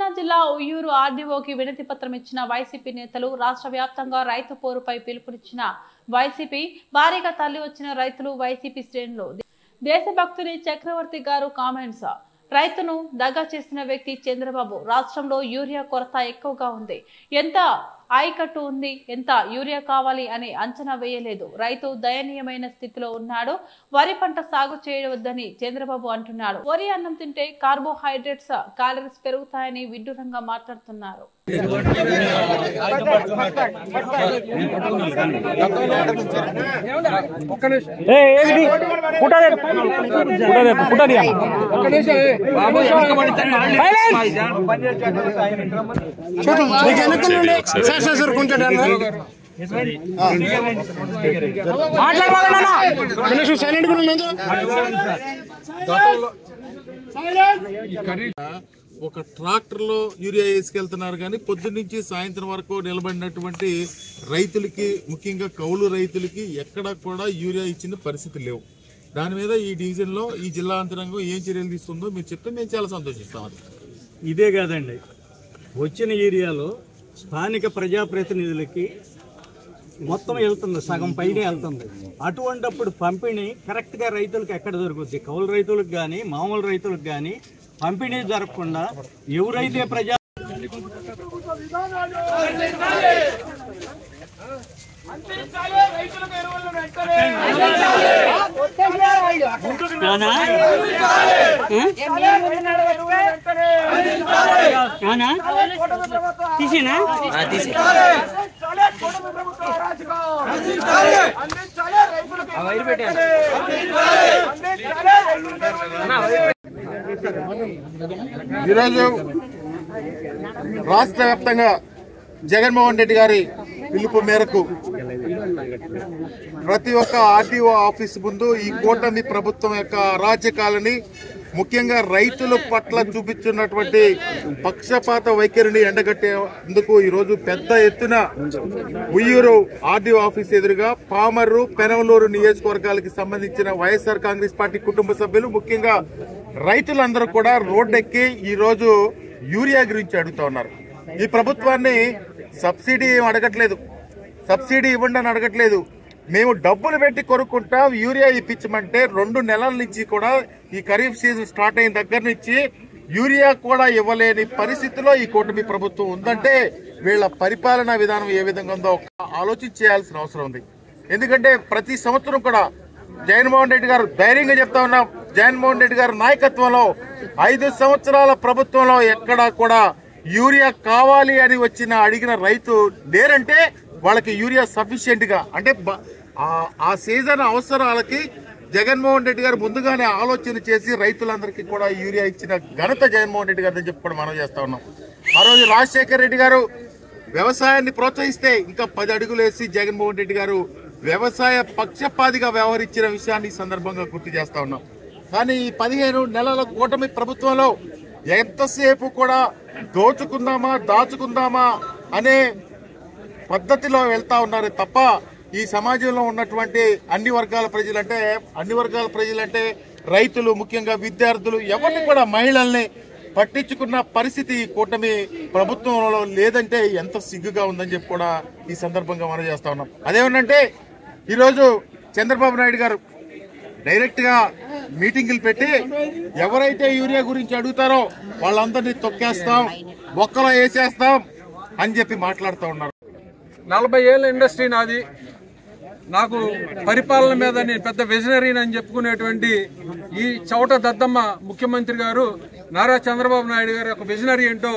కృష్ణా జిల్లా ఉయ్యూరు ఆర్డీఓకి వినతి పత్రం ఇచ్చిన వైసీపీ నేతలు, రాష్ట్ర వ్యాప్తంగా రైతు పోరుపై పిలుపునిచ్చిన వైసీపీ, భారీగా తరలి వచ్చిన రైతులు, వైసీపీ శ్రేణులు. దేశభక్తుని చక్రవర్తి గారు కామెంట్స్. రైతును దగా చేసిన వ్యక్తి చంద్రబాబు. రాష్ట్రంలో యూరియా కొరత ఎక్కువగా ఉంది. ఎంత ఆయకట్టు ఉంది, ఎంత యూరియా కావాలి అని అంచనా వేయలేదు. రైతు దయనీయమైన స్థితిలో ఉన్నాడు. వరి పంట సాగు చేయవద్దని చంద్రబాబు అంటున్నాడు. వరి అన్నం తింటే కార్బోహైడ్రేట్స్, క్యాలరీస్ పెరుగుతాయని విడ్డూరంగా మాట్లాడుతున్నారు. ఒక ట్రాక్టర్లో యూరియా వేసుకెళ్తున్నారు కానీ పొద్దున్నుంచి సాయంత్రం వరకు నిలబడినటువంటి రైతులకి, ముఖ్యంగా కౌలు రైతులకి ఎక్కడా కూడా యూరియా ఇచ్చిన పరిస్థితి లేవు. దాని మీద ఈ డివిజన్లో ఈ జిల్లా యంత్రాంగం ఏం చర్యలు తీసుకుందో మీరు చెప్తే మేము చాలా సంతోషిస్తాం. ఇదే కాదండి, వచ్చిన ఏరియాలో స్థానిక ప్రజాప్రతినిధులకి మొత్తం వెళ్తుంది, సగం పైనే వెళ్తుంది. అటువంటిప్పుడు పంపిణీ కరెక్ట్గా రైతులకు ఎక్కడ దొరుకుతుంది? కౌలు రైతులకు కానీ మామూలు రైతులకు కానీ పంపిణీ జరగకుండా ఎవరైతే ప్రజా ఈరోజు రాష్ట్ర వ్యాప్తంగా జగన్మోహన్ రెడ్డి గారి పిలుపు మేరకు ప్రతి ఒక్క ఆర్టీఓ ఆఫీస్ ముందు ఈ కూటమి ప్రభుత్వం యొక్క అరాచకాలని, ముఖ్యంగా రైతుల పట్ల చూపించున్నటువంటి పక్షపాత వైఖరిని ఎండగట్టేందుకు ఈరోజు పెద్ద ఎత్తున ఉయ్యూరు ఆర్డీఓ ఆఫీస్ ఎదురుగా పామర్రు, పెనమలూరు నియోజకవర్గాలకు సంబంధించిన వైఎస్ఆర్ కాంగ్రెస్ పార్టీ కుటుంబ సభ్యులు, ముఖ్యంగా రైతులందరూ కూడా రోడ్డెక్కి ఈరోజు యూరియా గురించి అడుగుతా ఉన్నారు. ఈ ప్రభుత్వాన్ని సబ్సిడీ అడగట్లేదు, సబ్సిడీ ఇవ్వండి అని అడగట్లేదు. మేము డబ్బులు పెట్టి కొనుక్కుంటాం, యూరియా ఇప్పించమంటే 2 నెలల నుంచి కూడా ఈ ఖరీఫ్ సీజన్ స్టార్ట్ అయిన దగ్గర నుంచి యూరియా కూడా ఇవ్వలేని పరిస్థితిలో ఈ కూటమి ప్రభుత్వం ఉందంటే వీళ్ళ పరిపాలనా విధానం ఏ విధంగా ఉందో ఆలోచించాల్సిన అవసరం ఉంది. ఎందుకంటే ప్రతి సంవత్సరం కూడా జగన్మోహన్ రెడ్డి గారు, ధైర్యంగా చెప్తా ఉన్నాం, జగన్మోహన్ రెడ్డి గారి నాయకత్వంలో 5 సంవత్సరాల ప్రభుత్వంలో ఎక్కడా కూడా యూరియా కావాలి అని అడిగిన రైతు లేరంటే వాళ్ళకి యూరియా సఫిషియెంట్ గా, అంటే ఆ సీజన్ అవసరాలకి జగన్మోహన్ రెడ్డి గారు ముందుగానే ఆలోచన చేసి రైతులందరికీ కూడా యూరియా ఇచ్చిన ఘనత జగన్మోహన్ రెడ్డి గారిని చెప్పి కూడా మనం చేస్తా ఉన్నాం. ఆ రోజు రాజశేఖర్ రెడ్డి గారు వ్యవసాయాన్ని ప్రోత్సహిస్తే ఇంకా 10 అడుగులు వేసి జగన్మోహన్ రెడ్డి గారు వ్యవసాయ పక్షపాతిగా వ్యవహరించిన విషయాన్ని ఈ సందర్భంగా గుర్తు చేస్తా ఉన్నాం. కానీ ఈ 15 నెలల కూటమి ప్రభుత్వంలో ఎంతసేపు కూడా దోచుకుందామా దాచుకుందామా అనే పద్ధతిలో వెళ్తా ఉన్నారు తప్ప ఈ సమాజంలో ఉన్నటువంటి అన్ని వర్గాల ప్రజలంటే రైతులు, ముఖ్యంగా విద్యార్థులు, ఎవరిని కూడా మహిళల్ని పట్టించుకున్న పరిస్థితి ఈ కూటమి ప్రభుత్వంలో లేదంటే ఎంత సిగ్గుగా ఉందని చెప్పి కూడా ఈ సందర్భంగా మనం చేస్తా ఉన్నాం. అదేమనంటే ఈరోజు చంద్రబాబు నాయుడు గారు డైరెక్ట్ గా మీటింగులు పెట్టి ఎవరైతే యూరియా గురించి అడుగుతారో వాళ్ళందరినీ తొక్కేస్తాం, బొక్కలో వేసేస్తాం అని చెప్పి మాట్లాడుతూ ఉన్నారు. 40 ఏళ్ళ ఇండస్ట్రీ నాది, నాకు పరిపాలన మీద నేను పెద్ద విజనరీని అని చెప్పుకునేటువంటి ఈ చౌట దద్దమ్మ ముఖ్యమంత్రి గారు నారా చంద్రబాబు నాయుడు గారు ఒక విజనరీ ఏంటో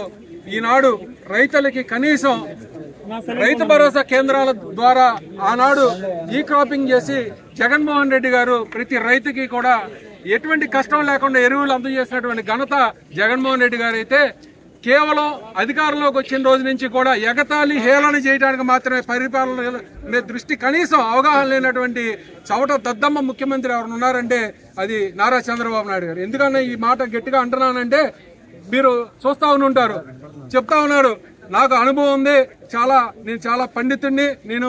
ఈనాడు రైతులకి కనీసం రైతు భరోసా కేంద్రాల ద్వారా ఆనాడు ఈ క్రాపింగ్ చేసి జగన్మోహన్ రెడ్డి గారు ప్రతి రైతుకి కూడా ఎటువంటి కష్టం లేకుండా ఎరువులు అందజేసినటువంటి ఘనత జగన్మోహన్ రెడ్డి గారు అయితే, కేవలం అధికారంలోకి వచ్చిన రోజు నుంచి కూడా ఎగతాళి, హేళన చేయడానికి మాత్రమే పరిపాలన మీద దృష్టి, కనీసం అవగాహన లేనటువంటి చవట దద్దమ్మ ముఖ్యమంత్రి ఎవరు ఉన్నారంటే అది నారా చంద్రబాబు నాయుడు గారు. ఎందుకన్నా ఈ మాట గట్టిగా అంటున్నానంటే మీరు చూస్తా ఉంటారు, చెప్తా ఉన్నారు, నాకు అనుభవం ఉంది, నేను చాలా పండితుడిని, నేను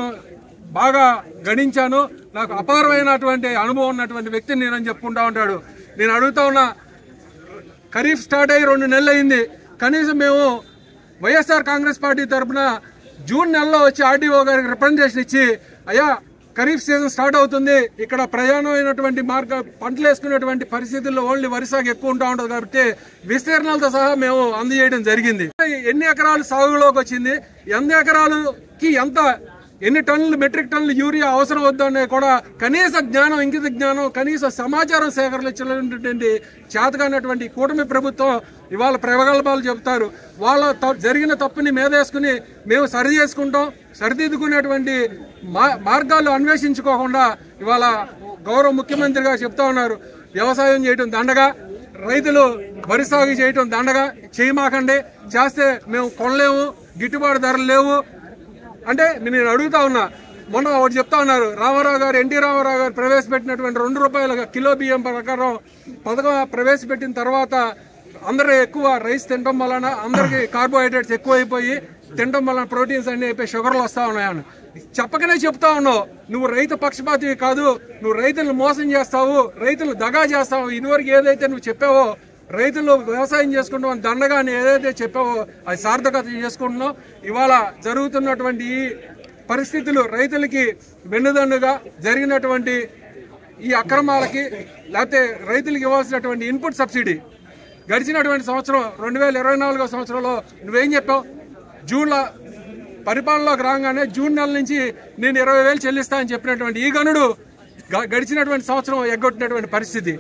బాగా గణించాను, నాకు అపారమైనటువంటి అనుభవం ఉన్నటువంటి వ్యక్తిని నేనని చెప్పుకుంటా ఉంటాడు. నేను అడుగుతా ఉన్నా, ఖరీఫ్ స్టార్ట్ అయ్యి 2 నెలలు అయింది, కనీసం మేము వైఎస్ఆర్ కాంగ్రెస్ పార్టీ తరఫున జూన్ నెలలో వచ్చి ఆర్డీఓ గారికి రిప్రజెంటేషన్ ఇచ్చి, అయ్యా ఖరీఫ్ సీజన్ స్టార్ట్ అవుతుంది, ఇక్కడ ప్రయాణమైనటువంటి పంటలు వేసుకునేటువంటి పరిస్థితుల్లో ఓన్లీ వరి సాగు ఎక్కువ ఉంటుంది కాబట్టి విస్తీర్ణాలతో సహా మేము అందజేయడం జరిగింది. ఎన్ని ఎకరాలు సాగులోకి వచ్చింది, ఎన్ని ఎకరాలకి ఎన్ని టన్నులు మెట్రిక్ టన్నులు యూరియా అవసరం వద్దనే కూడా కనీస జ్ఞానం, ఇంకిత జ్ఞానం, కనీస సమాచారం సేకరించినటువంటి చేతగానటువంటి కూటమి ప్రభుత్వం ఇవాళ ప్రగల్భాలు చెబుతారు. వాళ్ళ జరిగిన తప్పుని మీదేసుకుని మేము సరి చేసుకుంటాం, సరిదిద్దుకునేటువంటి మార్గాలు అన్వేషించుకోకుండా ఇవాళ గౌరవ ముఖ్యమంత్రి గారు చెప్తా ఉన్నారు, వ్యవసాయం చేయడం దండగా, రైతులు వరి సాగు చేయడం దండగా, చేయమాకండి, చేస్తే మేము కొనలేము, గిట్టుబాటు ధరలు లేవు అంటే నేను అడుగుతా ఉన్నా. మొన్న ఒకటి చెప్తా ఉన్నారు, రామారావు గారు, ఎన్టీ రామారావు గారు ప్రవేశపెట్టినటువంటి 2 రూపాయల కిలో బియ్యం ప్రకారం పథకం ప్రవేశపెట్టిన తర్వాత అందరూ ఎక్కువ రైస్ తినడం వలన అందరికి కార్బోహైడ్రేట్స్ ఎక్కువైపోయి తినడం వలన ప్రోటీన్స్ అన్ని అయిపోయి షుగర్లు వస్తా ఉన్నాయని చెప్పకనే చెప్తా ఉన్నావు. నువ్వు రైతు పక్షపాతివి కాదు, నువ్వు రైతులను మోసం చేస్తావు, రైతులు దగా చేస్తావు. ఇదివరకు ఏదైతే నువ్వు చెప్పావో రైతులు వ్యవసాయం చేసుకుంటాం దండగా ఏదైతే చెప్పావో అది సార్థకత చేసుకుంటున్నావు. ఇవాళ జరుగుతున్నటువంటి ఈ పరిస్థితులు రైతులకి వెన్నుదన్నుగా జరిగినటువంటి ఈ అక్రమాలకి, లేకపోతే రైతులకు ఇవ్వాల్సినటువంటి ఇన్పుట్ సబ్సిడీ గడిచినటువంటి సంవత్సరం 2024 సంవత్సరంలో నువ్వేం చెప్పావు? జూన్లో పరిపాలనలోకి రాగానే జూన్ నెల నుంచి నేను 20,000 చెల్లిస్తా అని చెప్పినటువంటి ఈ గనుడు గడిచినటువంటి సంవత్సరం ఎగ్గొట్టినటువంటి పరిస్థితి.